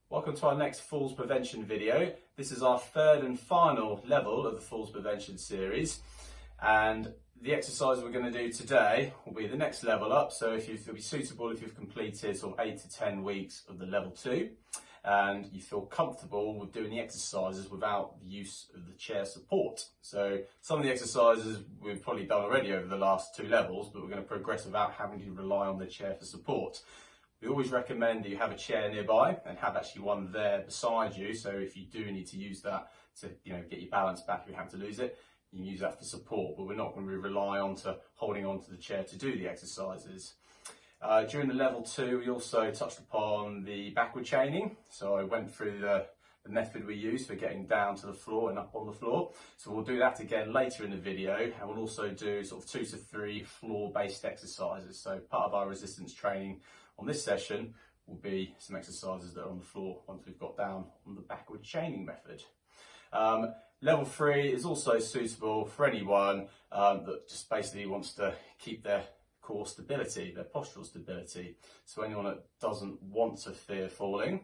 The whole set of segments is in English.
Welcome to our next falls prevention video. This is our third and final level of the falls prevention series, and the exercise we're going to do today will be the next level up. So it'll be suitable if you've completed sort of 8 to 10 weeks of the level 2 and you feel comfortable with doing the exercises without the use of the chair support. So some of the exercises we've probably done already over the last 2 levels, but we're going to progress without having to rely on the chair for support. We always recommend that you have a chair nearby and have actually one there beside you, so if you do need to use that to get your balance back if you have to lose it, you can use that for support, but we're not going to rely on to holding on to the chair to do the exercises. During the level 2 we also touched upon the backward chaining, so I went through the method we use for getting down to the floor and up on the floor. So we'll do that again later in the video, and we'll also do sort of 2 to 3 floor based exercises. So part of our resistance training on this session will be some exercises that are on the floor once we've got down on the backward chaining method. Level 3 is also suitable for anyone that just basically wants to keep their core stability, their postural stability. So anyone that doesn't want to fear falling,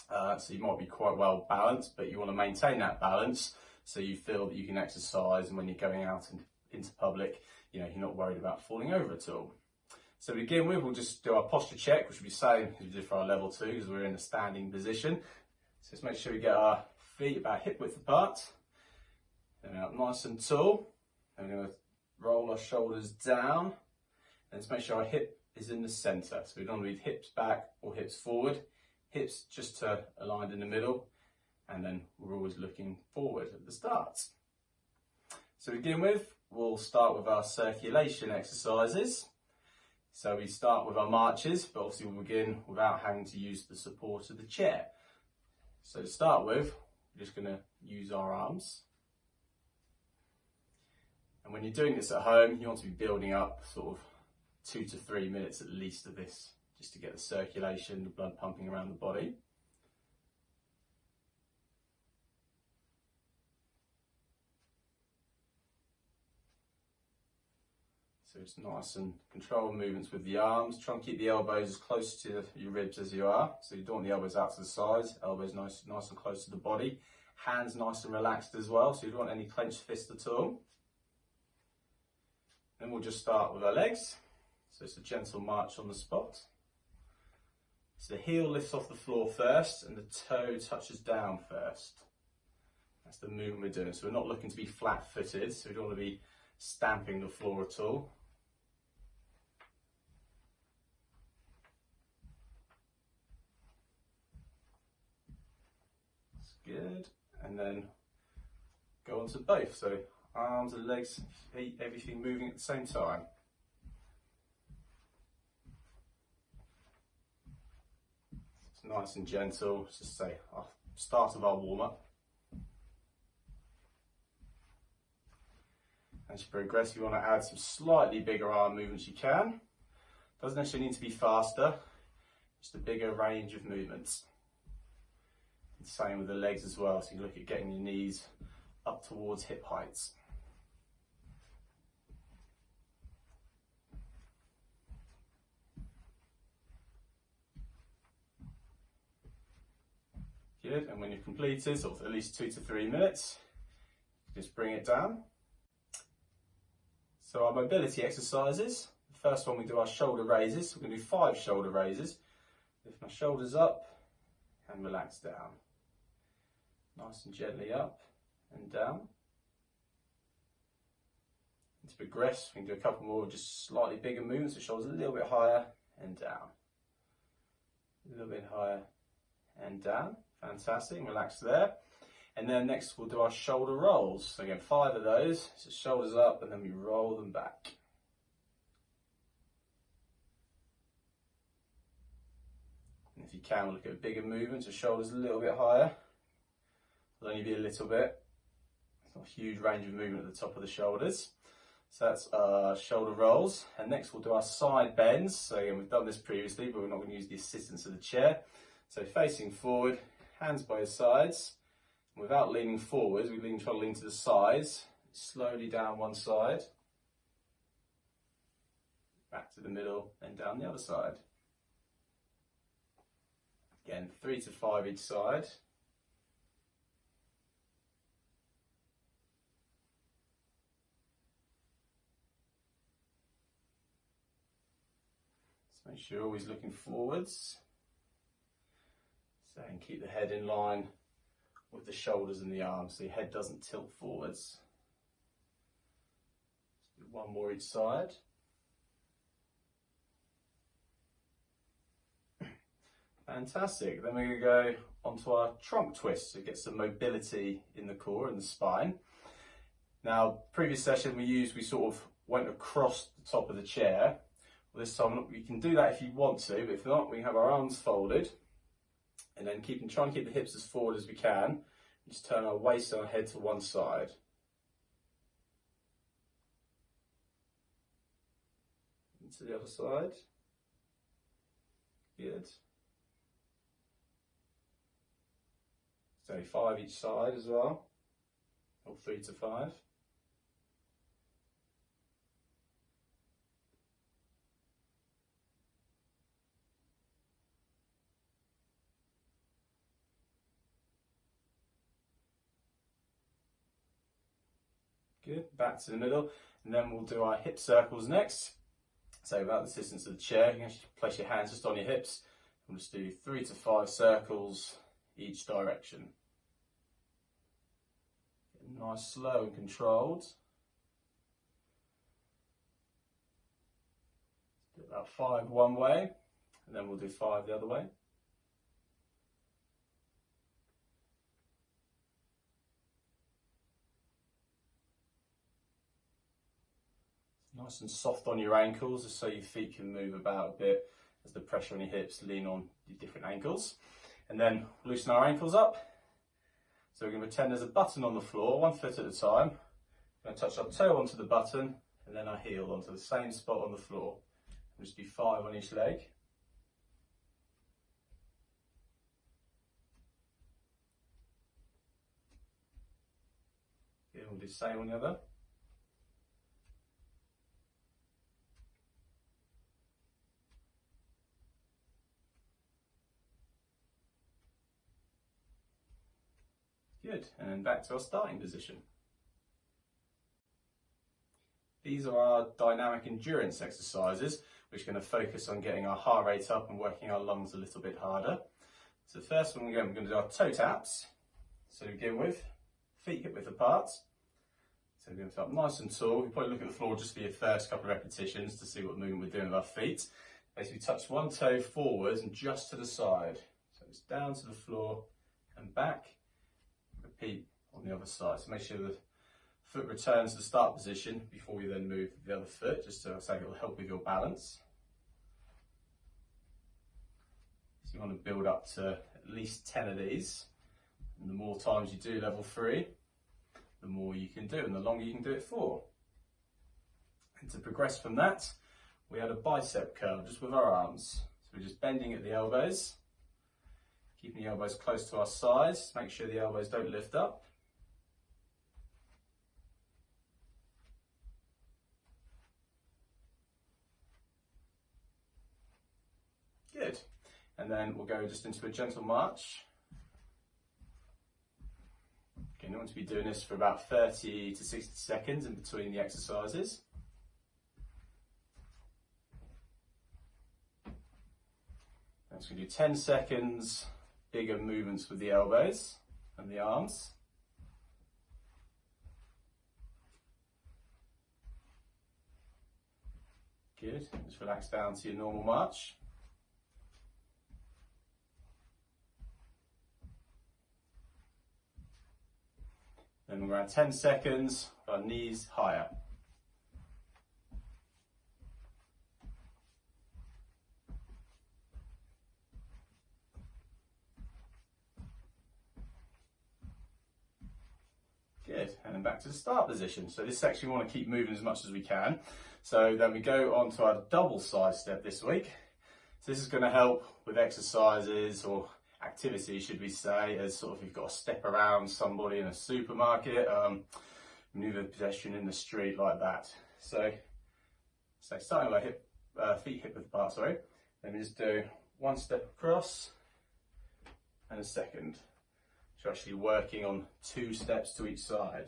so you might be quite well balanced, but you want to maintain that balance so you feel that you can exercise, and when you're going out into public, you're not worried about falling over at all. So to begin with, we'll just do our posture check, which will be the same as we did for our level 2 because we're in a standing position. So let's make sure we get our feet about hip width apart, then up nice and tall. And we're going to roll our shoulders down, and let's make sure our hip is in the centre. So we don't want to be hips back or hips forward. Hips just aligned in the middle, and then we're always looking forward at the start. So to begin with, we'll start with our circulation exercises. So we start with our marches, but obviously we'll begin without having to use the support of the chair. So to start with, we're just going to use our arms. And when you're doing this at home, you want to be building up sort of 2 to 3 minutes at least of this, just to get the circulation, the blood pumping around the body. So it's nice and controlled movements with the arms. Try and keep the elbows as close to your ribs as you are. So you don't want the elbows out to the sides, elbows nice and close to the body. Hands nice and relaxed as well, so you don't want any clenched fists at all. Then we'll just start with our legs. So it's a gentle march on the spot. So the heel lifts off the floor first and the toe touches down first. That's the movement we're doing. So we're not looking to be flat-footed, so we don't want to be stamping the floor at all. That's good. And then go on to both. So arms and legs, feet, everything moving at the same time. It's nice and gentle. Let's just say our start of our warm-up. As you progress, you want to add some slightly bigger arm movements you can. Doesn't necessarily need to be faster, just a bigger range of movements. And same with the legs as well, so you look at getting your knees up towards hip heights. Good, and when you've completed, sort of at least 2 to 3 minutes, just bring it down. So our mobility exercises, the first one we do our shoulder raises. We're going to do 5 shoulder raises. Lift my shoulders up and relax down. Nice and gently up and down. And to progress, we can do a couple more just slightly bigger movements, so shoulders a little bit higher and down. A little bit higher and down. Fantastic, and relax there. And then next we'll do our shoulder rolls. So again, 5 of those, so shoulders up and then we roll them back. And if you can, we'll look at bigger movements, so shoulders a little bit higher. It'll only be a little bit. It's not a huge range of movement at the top of the shoulders. So that's our shoulder rolls. And next we'll do our side bends. So again, we've done this previously, but we're not going to use the assistance of the chair. So facing forward, hands by your sides. Without leaning forwards, we try to lean to the sides, slowly down one side, back to the middle, and down the other side. Again, 3 to 5 each side. So make sure you're always looking forwards. So, and keep the head in line with the shoulders and the arms so your head doesn't tilt forwards. Let's do one more each side. Fantastic. Then we're going to go onto our trunk twist to get some mobility in the core and the spine. Now, previous session we sort of went across the top of the chair. Well, this time we can do that if you want to, but if not, we can have our arms folded and then try and keep the hips as forward as we can. Just turn our waist and our head to one side. Into the other side. Good. So 5 each side as well, or 3 to 5. Good, back to the middle, and then we'll do our hip circles next. So without the assistance of the chair, you can actually place your hands just on your hips. We'll just do 3 to 5 circles each direction. Nice, slow and controlled. Do about 5 one way, and then we'll do 5 the other way. Nice and soft on your ankles, just so your feet can move about a bit as the pressure on your hips lean on your different ankles. And then loosen our ankles up. So we're going to pretend there's a button on the floor, 1 foot at a time. We're going to touch our toe onto the button and then our heel onto the same spot on the floor. We'll just do 5 on each leg. Good, we'll do the same on the other. Good, and then back to our starting position. These are our dynamic endurance exercises, which are going to focus on getting our heart rate up and working our lungs a little bit harder. So the first one we're going to do our toe taps. So we begin with feet hip width apart. So we're going to start nice and tall. You probably look at the floor just for your first couple of repetitions to see what movement we're doing with our feet. Basically touch one toe forwards and just to the side. So it's down to the floor and back. Repeat on the other side. So make sure the foot returns to the start position before you then move the other foot, just so it will help with your balance. So you want to build up to at least 10 of these. And the more times you do level 3, the more you can do and the longer you can do it for. And to progress from that, we had a bicep curl just with our arms. So we're just bending at the elbows. Keeping the elbows close to our sides, make sure the elbows don't lift up. Good. And then we'll go just into a gentle march. Okay, you want to be doing this for about 30 to 60 seconds in between the exercises. Next we're going to do 10 seconds. Bigger movements with the elbows and the arms. Good, just relax down to your normal march. Then we're around 10 seconds, our knees higher. Good, and then back to the start position. So this section we want to keep moving as much as we can. So then we go on to our double side step this week. So this is going to help with exercises or activities, should we say, as sort of you've got to step around somebody in a supermarket, move a pedestrian in the street like that. So starting with our feet hip width apart, sorry. Then we just do 1 step across, and a second. So you're actually working on 2 steps to each side.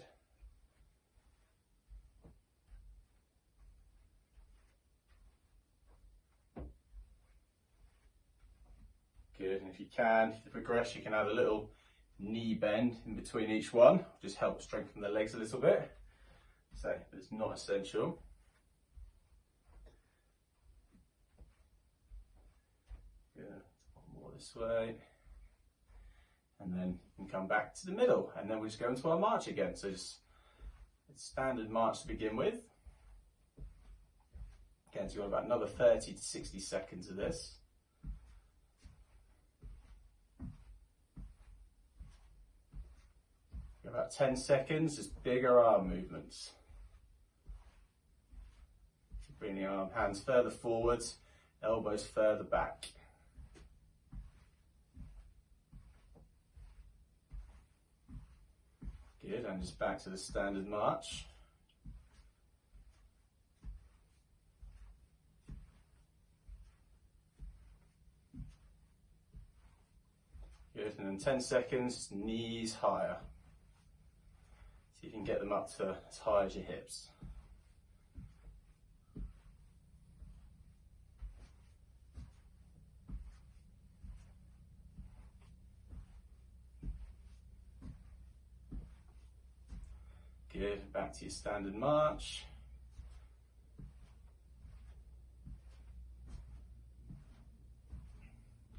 Good, and if you can, to progress, you can add a little knee bend in between each one, just help strengthen the legs a little bit. So, but it's not essential. Good, one more this way. And then you can come back to the middle, and then we'll just go into our march again. So just a standard march to begin with. Again, so you've got about another 30 to 60 seconds of this. About 10 seconds, just bigger arm movements. Bring the hands further forwards, elbows further back. Good, and just back to the standard march. Good, and then 10 seconds, knees higher. So you can get them up to as high as your hips. Good, back to your standard march.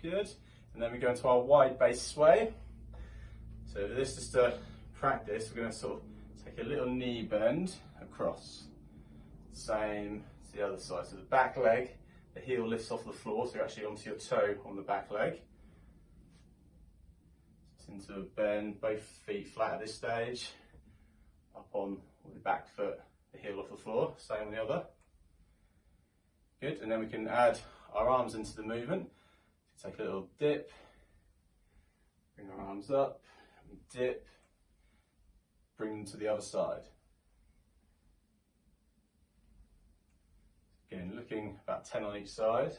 Good, and then we go into our wide base sway. So for this, just to practice, we're going to sort of take a little knee bend across. Same as the other side. So the back leg, the heel lifts off the floor, so you're actually onto your toe on the back leg. Just into a bend, both feet flat at this stage. Up on the back foot, the heel off the floor, same on the other. Good, and then we can add our arms into the movement. Take a little dip, bring our arms up, dip, bring them to the other side. Again, looking about 10 on each side.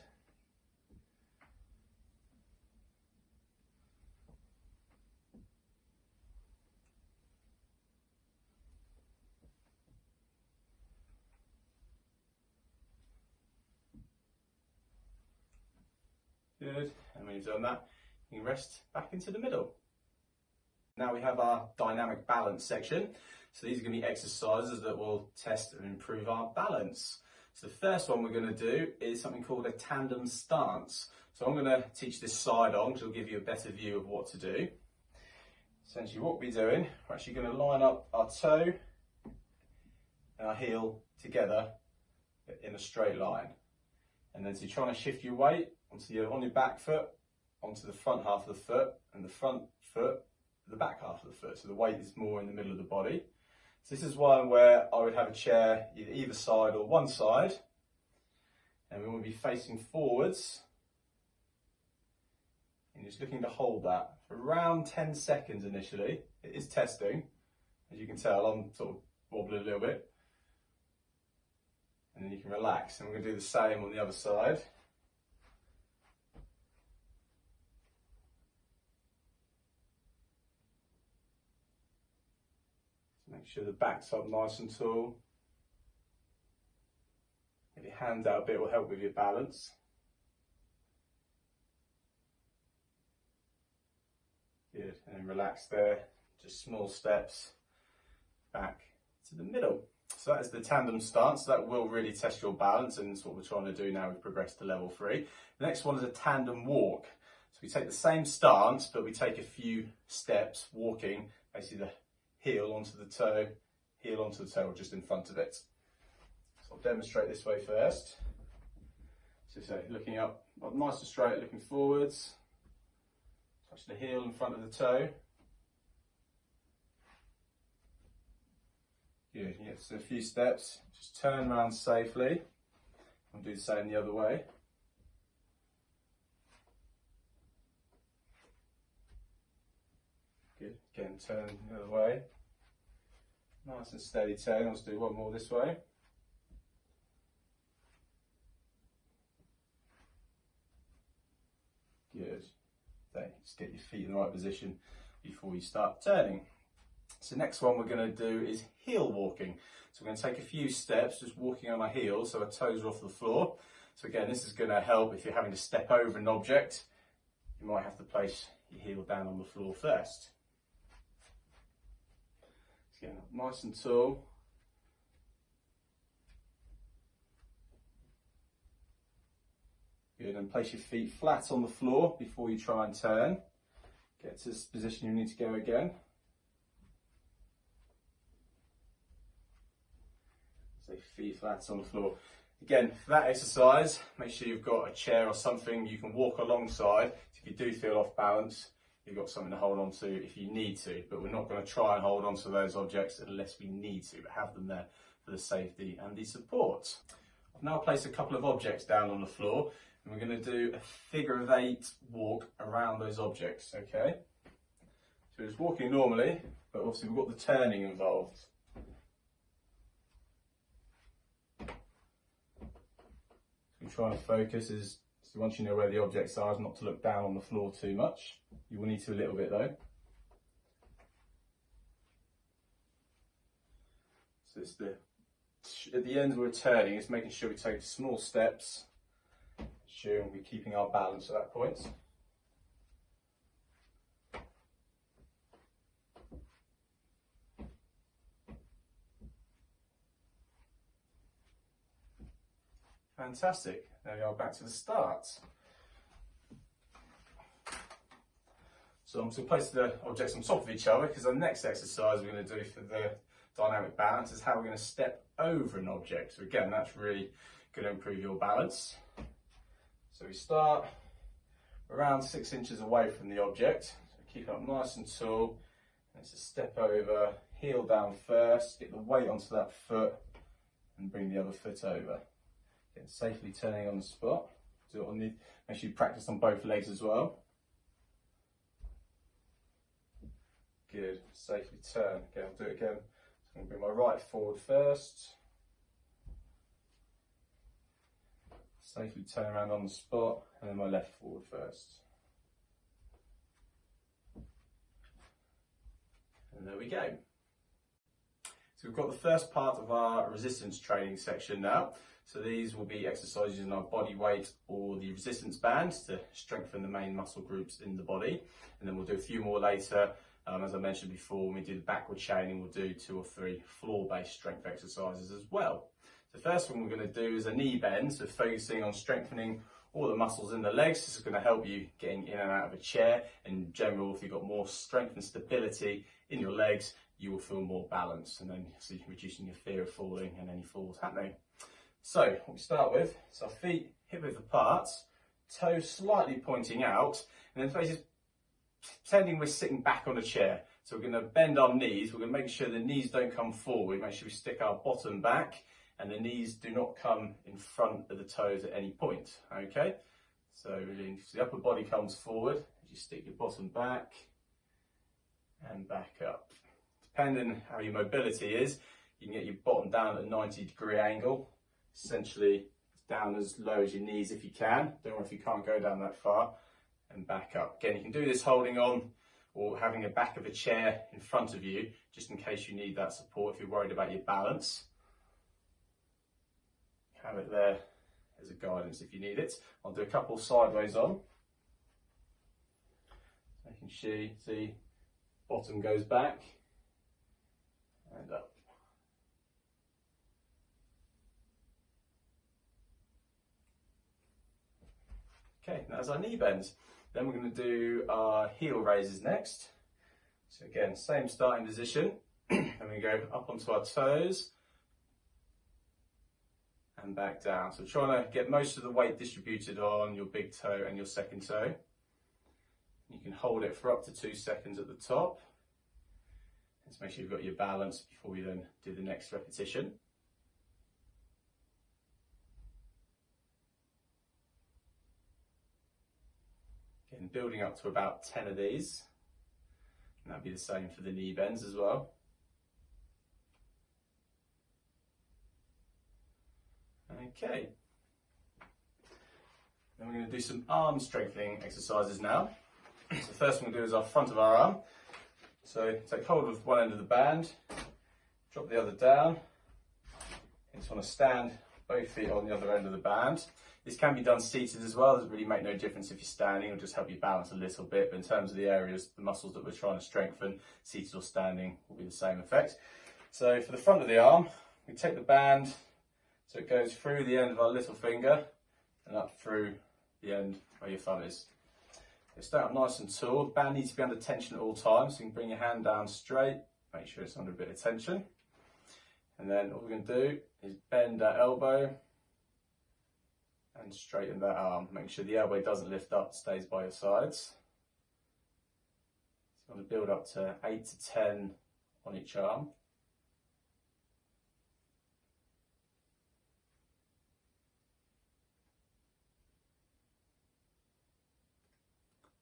Good, and when you've done that, you can rest back into the middle. Now we have our dynamic balance section. So these are going to be exercises that will test and improve our balance. So the first one we're going to do is something called a tandem stance. So I'm going to teach this side on, which will give you a better view of what to do. Essentially what we're doing, we're actually going to line up our toe and our heel together in a straight line. And then so you're trying to shift your weight on your back foot, onto the front half of the foot, and the front foot, the back half of the foot. So the weight is more in the middle of the body. So this is one where I would have a chair either side or one side, and we will be facing forwards. And just looking to hold that for around 10 seconds initially. It is testing. As you can tell, I'm sort of wobbling a little bit. And then you can relax. And we're going to do the same on the other side. Make sure the back's up nice and tall. If your hands out a bit will help with your balance. Good, and then relax there. Just small steps back to the middle. So that is the tandem stance. That will really test your balance, and that's what we're trying to do now. We've progressed to level 3. The next one is a tandem walk. So we take the same stance, but we take a few steps walking, basically the heel onto the toe, heel onto the toe, or just in front of it. So I'll demonstrate this way first. So looking up nice and straight, looking forwards. Touch the heel in front of the toe. Good, yeah, so a few steps. Just turn around safely. I'll do the same the other way. Good, again, turn the other way. Nice and steady turn. Let's do one more this way. Good, thanks. Just get your feet in the right position before you start turning. So next one we're going to do is heel walking. So we're going to take a few steps, just walking on our heels so our toes are off the floor. So again, this is going to help if you're having to step over an object. You might have to place your heel down on the floor first. So again, nice and tall. Good, and place your feet flat on the floor before you try and turn. Get to this position you need to go again. So feet flat on the floor. Again, for that exercise, make sure you've got a chair or something you can walk alongside. If you do feel off balance, you've got something to hold on to if you need to, but we're not going to try and hold on to those objects unless we need to, but have them there for the safety and the support. I've now placed a couple of objects down on the floor, and we're going to do a figure of 8 walk around those objects, okay? So it's walking normally, but obviously we've got the turning involved. We're trying to focus is, so once you know where the objects are, is not to look down on the floor too much. You will need to a little bit though. So it's at the end we're turning, it's making sure we take small steps, ensuring we're keeping our balance at that point. Fantastic. There we are, back to the start. So I'm going to place the objects on top of each other because the next exercise we're going to do for the dynamic balance is how we're going to step over an object. So again, that's really going to improve your balance. So we start around 6 inches away from the object. So keep it up nice and tall. And it's a step over, heel down first, get the weight onto that foot and bring the other foot over. Safely turning on the spot. Do it on the, make sure you practice on both legs as well. Good, safely turn. Okay, I'll do it again. So I'm going to bring my right forward first. Safely turn around on the spot, and then my left forward first. And there we go. So we've got the first part of our resistance training section now. So these will be exercises in our body weight or the resistance band to strengthen the main muscle groups in the body. And then we'll do a few more later. As I mentioned before, when we do the backward chaining, we'll do 2 or 3 floor-based strength exercises as well. The first one we're going to do is a knee bend, so focusing on strengthening all the muscles in the legs. This is going to help you getting in and out of a chair. In general, if you've got more strength and stability in your legs, you will feel more balanced, and then so you're reducing your fear of falling and any falls happening. So what we start with is our feet hip width apart, toes slightly pointing out, and then basically pretending we're sitting back on a chair. So we're going to bend our knees. We're going to make sure the knees don't come forward. Make sure we stick our bottom back, and the knees do not come in front of the toes at any point. Okay. So really, the upper body comes forward as you stick your bottom back and back up. Depending how your mobility is, you can get your bottom down at a 90-degree angle. Essentially down as low as your knees if you can. Don't worry if you can't go down that far, and back up. Again, you can do this holding on or having a back of a chair in front of you, just in case you need that support if you're worried about your balance. Have it there as a guidance if you need it. I'll do a couple sideways on. Making sure you see bottom goes back and up. Okay, that's our knee bends. Then we're going to do our heel raises next. So again, same starting position. And we go up onto our toes and back down. So trying to get most of the weight distributed on your big toe and your second toe. You can hold it for up to 2 seconds at the top. Let's make sure you've got your balance before we then do the next repetition. Again, building up to about 10 of these. And that'll be the same for the knee bends as well. Okay. Then we're going to do some arm strengthening exercises now. So the first thing we'll do is our front of our arm. So take hold of one end of the band, drop the other down. You just want to stand both feet on the other end of the band. This can be done seated as well. It doesn't really make no difference if you're standing. It'll just help you balance a little bit. But in terms of the areas, the muscles that we're trying to strengthen, seated or standing will be the same effect. So for the front of the arm, we take the band so it goes through the end of our little finger and up through the end where your thumb is. Stand up nice and tall. The band needs to be under tension at all times, so you can bring your hand down straight, make sure it's under a bit of tension. And then all we're going to do is bend that elbow and straighten that arm. Make sure the elbow doesn't lift up, stays by your sides. So you want to build up to 8 to 10 on each arm.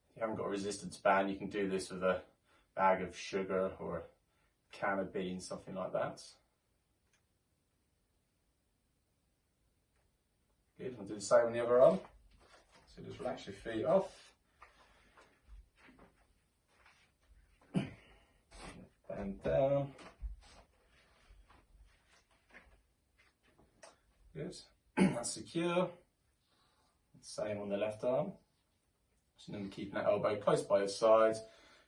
If you haven't got a resistance band, you can do this with a bag of sugar or a can of beans, something like that. Good, I'll do the same on the other arm. So just relax your feet off. Band down. Good, that's secure. Same on the left arm. So then we're keeping that elbow close by your side.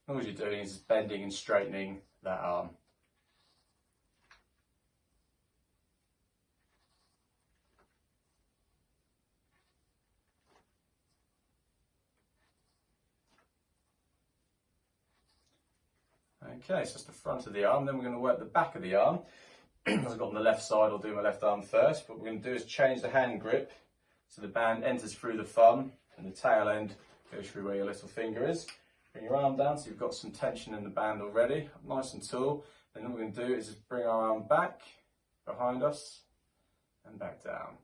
And all you're doing is bending and straightening that arm. Okay, so that's the front of the arm. Then we're going to work the back of the arm. As I've got on the left side, I'll do my left arm first. What we're going to do is change the hand grip so the band enters through the thumb and the tail end goes through where your little finger is. Bring your arm down so you've got some tension in the band already, nice and tall. And then what we're going to do is just bring our arm back behind us and back down.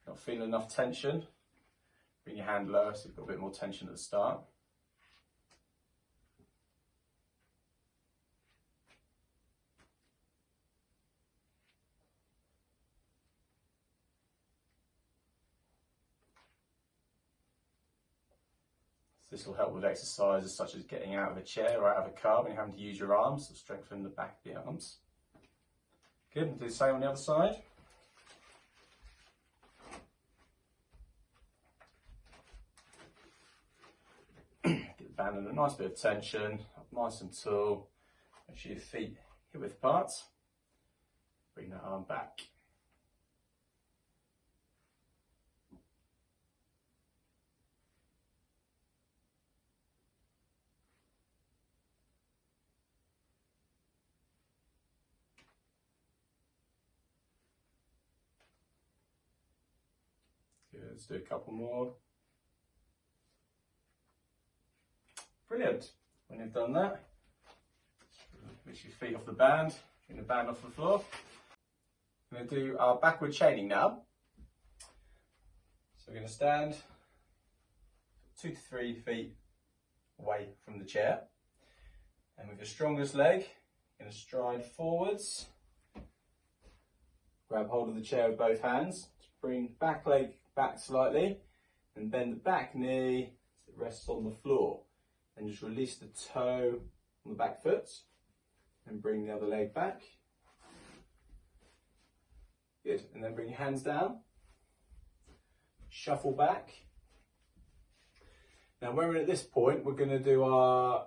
Not feeling enough tension, bring your hand lower so you've got a bit more tension at the start. This will help with exercises such as getting out of a chair or out of a car when you're having to use your arms to strengthen the back of the arms. Good, and do the same on the other side. Get the band in a nice bit of tension, up nice and tall. Make sure your feet hip width apart. Bring that arm back. Good, let's do a couple more. Brilliant. When you've done that, lift your feet off the band, bring the band off the floor. We're going to do our backward chaining now. So we're going to stand 2 to 3 feet away from the chair. And with your strongest leg, you're going to stride forwards. Grab hold of the chair with both hands. Bring back leg back slightly and bend the back knee so it rests on the floor. And just release the toe on the back foot and bring the other leg back. Good, and then bring your hands down. Shuffle back. Now when we're at this point, we're going to do our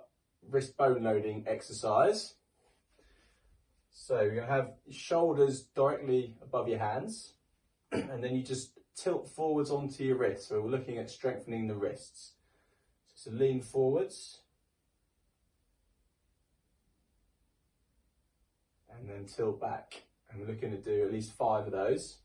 wrist bone loading exercise. So you're going to have your shoulders directly above your hands and then you just tilt forwards onto your wrists. So we're looking at strengthening the wrists. So lean forwards and then tilt back. And we're looking to do at least 5 of those.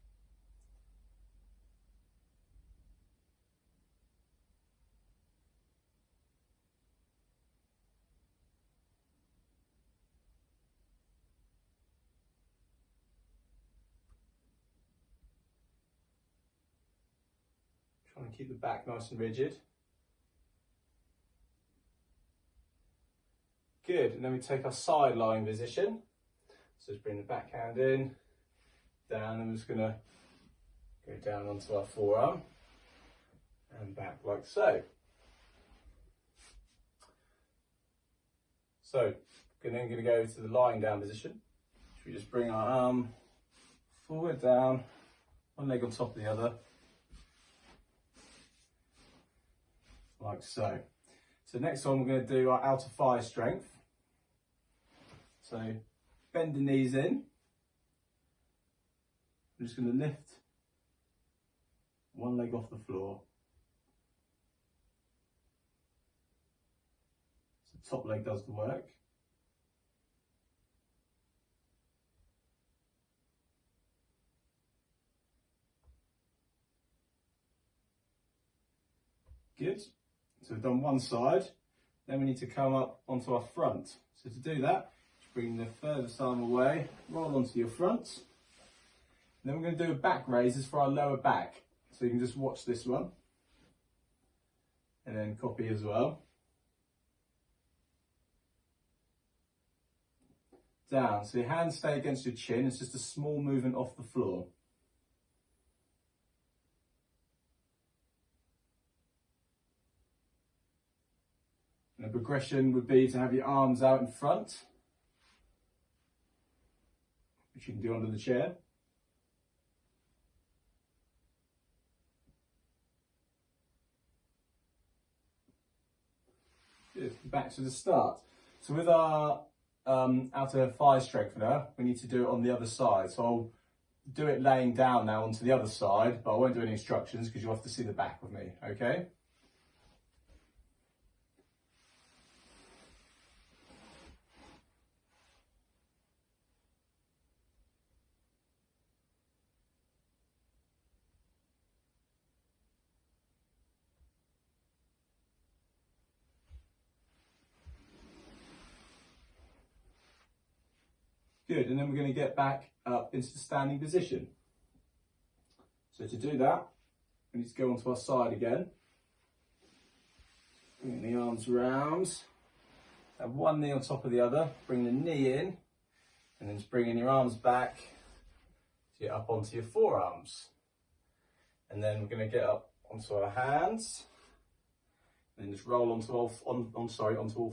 Trying to keep the back nice and rigid. Good, and then we take our side lying position. So just bring the back hand in, down, and we're just going to go down onto our forearm and back like so. So we're then going to go to the lying down position. Should we just bring our arm forward, down, one leg on top of the other, like so. So next one we're going to do our outer thigh strength. So bend the knees in. I'm just going to lift one leg off the floor. So the top leg does the work. Good. So we've done one side. Then we need to come up onto our front. So to do that, just bring the furthest arm away, roll onto your front. And then we're going to do a back raises for our lower back. So you can just watch this one. And then copy as well. Down. So your hands stay against your chin. It's just a small movement off the floor. And the progression would be to have your arms out in front, which you can do under the chair. Good. Back to the start. So with our outer thigh strengthener, we need to do it on the other side. So I'll do it laying down now onto the other side, but I won't do any instructions because you'll have to see the back with me, okay? Good, and then we're going to get back up into the standing position. So to do that, we need to go onto our side again. Bring the arms round. Have one knee on top of the other. Bring the knee in, and then just bringing your arms back to get up onto your forearms. And then we're going to get up onto our hands, and then just roll onto all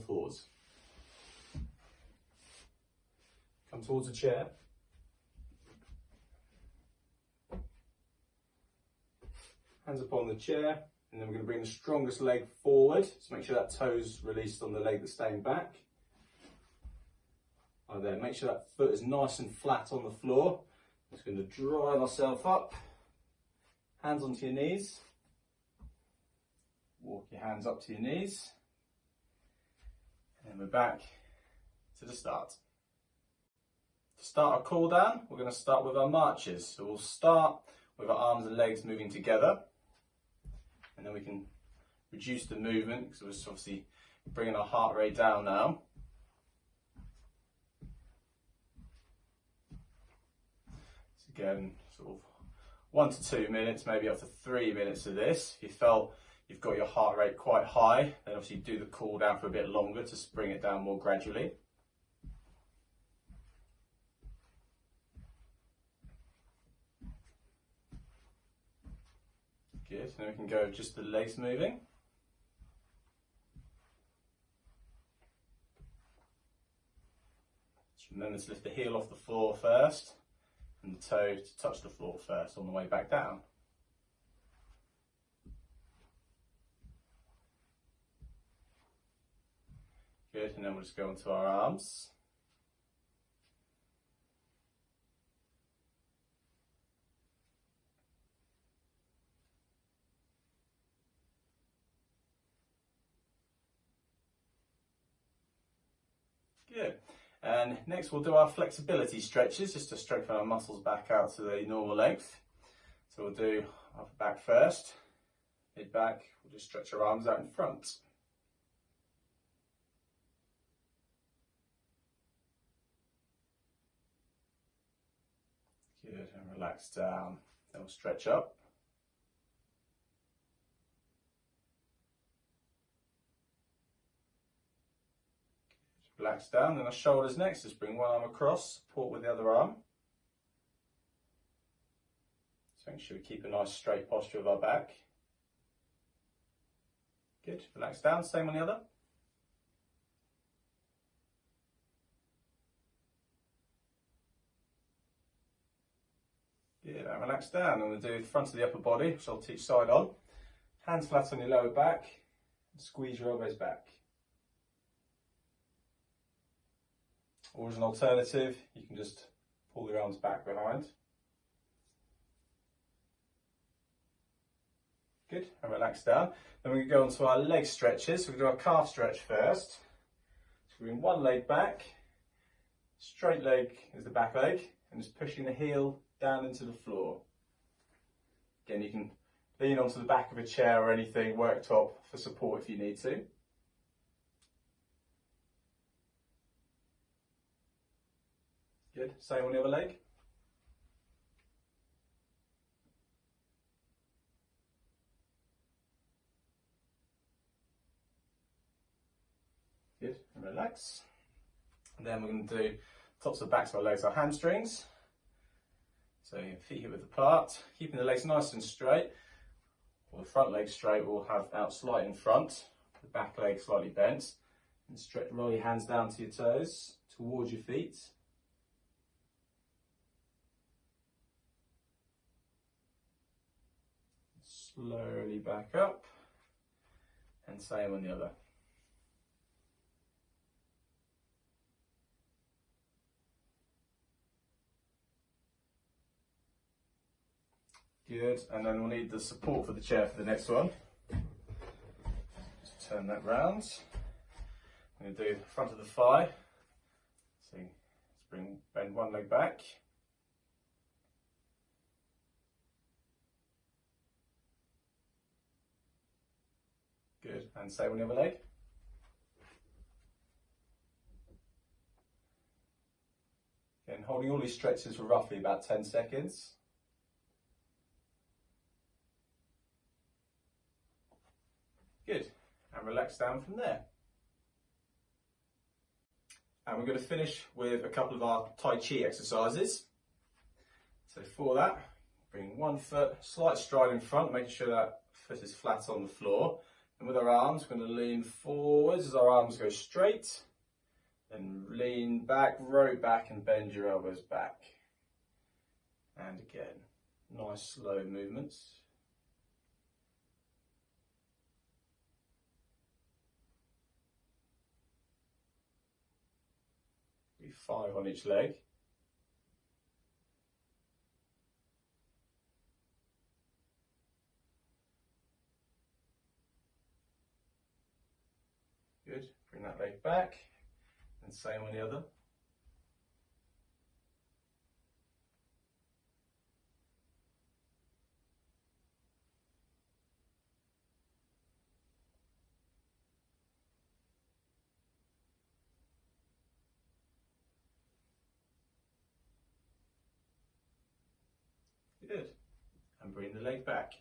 fours. Come towards the chair. Hands upon the chair, and then we're going to bring the strongest leg forward. So make sure that toe's released on the leg that's staying back. Right there. Make sure that foot is nice and flat on the floor. I'm just going to drive ourselves up. Hands onto your knees. Walk your hands up to your knees. And then we're back to the start. To start our cool down, we're going to start with our marches. So we'll start with our arms and legs moving together, and then we can reduce the movement because we're obviously bringing our heart rate down now. So again, sort of 1 to 2 minutes, maybe up to 3 minutes of this. If you felt you've got your heart rate quite high, then obviously do the cool down for a bit longer to bring it down more gradually. Good, then we can go just the legs moving. Just remember to lift the heel off the floor first and the toe to touch the floor first on the way back down. Good, and then we'll just go onto our arms. Good. And next we'll do our flexibility stretches just to strengthen our muscles back out to the normal length. So we'll do upper back first, mid back, we'll just stretch our arms out in front. Good, and relax down. Then we'll stretch up. Relax down, then our shoulders next. Just bring one arm across, support with the other arm. So make sure we keep a nice straight posture of our back. Good, relax down, same on the other. Good, and relax down. I'm going to do the front of the upper body, which I'll teach side on. Hands flat on your lower back, and squeeze your elbows back. Or as an alternative, you can just pull your arms back behind. Good, and relax down. Then we're going to go on to our leg stretches. So we're going to do our calf stretch first. So we're bring one leg back, straight leg is the back leg, and just pushing the heel down into the floor. Again, you can lean onto the back of a chair or anything, worktop, for support if you need to. Good, same on the other leg. Good, and relax. And then we're going to do tops of the backs of our legs, our hamstrings. So your feet hip width apart, keeping the legs nice and straight. Or the front leg straight, we'll have out slightly in front, the back leg slightly bent. And stretch, roll your hands down to your toes, towards your feet. Slowly back up, and same on the other. Good, and then we'll need the support for the chair for the next one. Just turn that round. I'm going to do the front of the thigh. So let's bend one leg back. Good, and same on the other leg. Again, holding all these stretches for roughly about 10 seconds. Good, and relax down from there. And we're going to finish with a couple of our Tai Chi exercises. So for that, bring one foot, slight stride in front, making sure that foot is flat on the floor. And with our arms, we're going to lean forwards as our arms go straight. Then lean back, row back, and bend your elbows back. And again, nice slow movements. Do 5 on each leg. Good, bring that leg back, and same on the other. Good, and bring the leg back.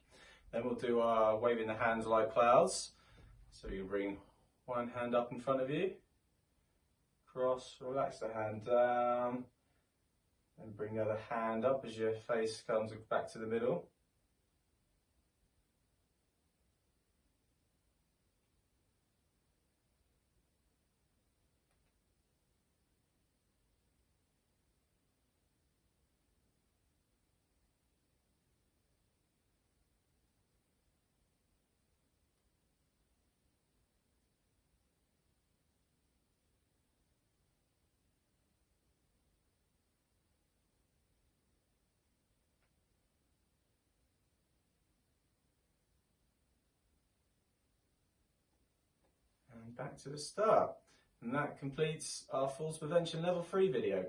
Then we'll do our waving the hands like clouds. So you bring one hand up in front of you, cross, relax the hand down, and bring the other hand up as your face comes back to the middle. And back to the start. And that completes our Falls Prevention Level 3 video.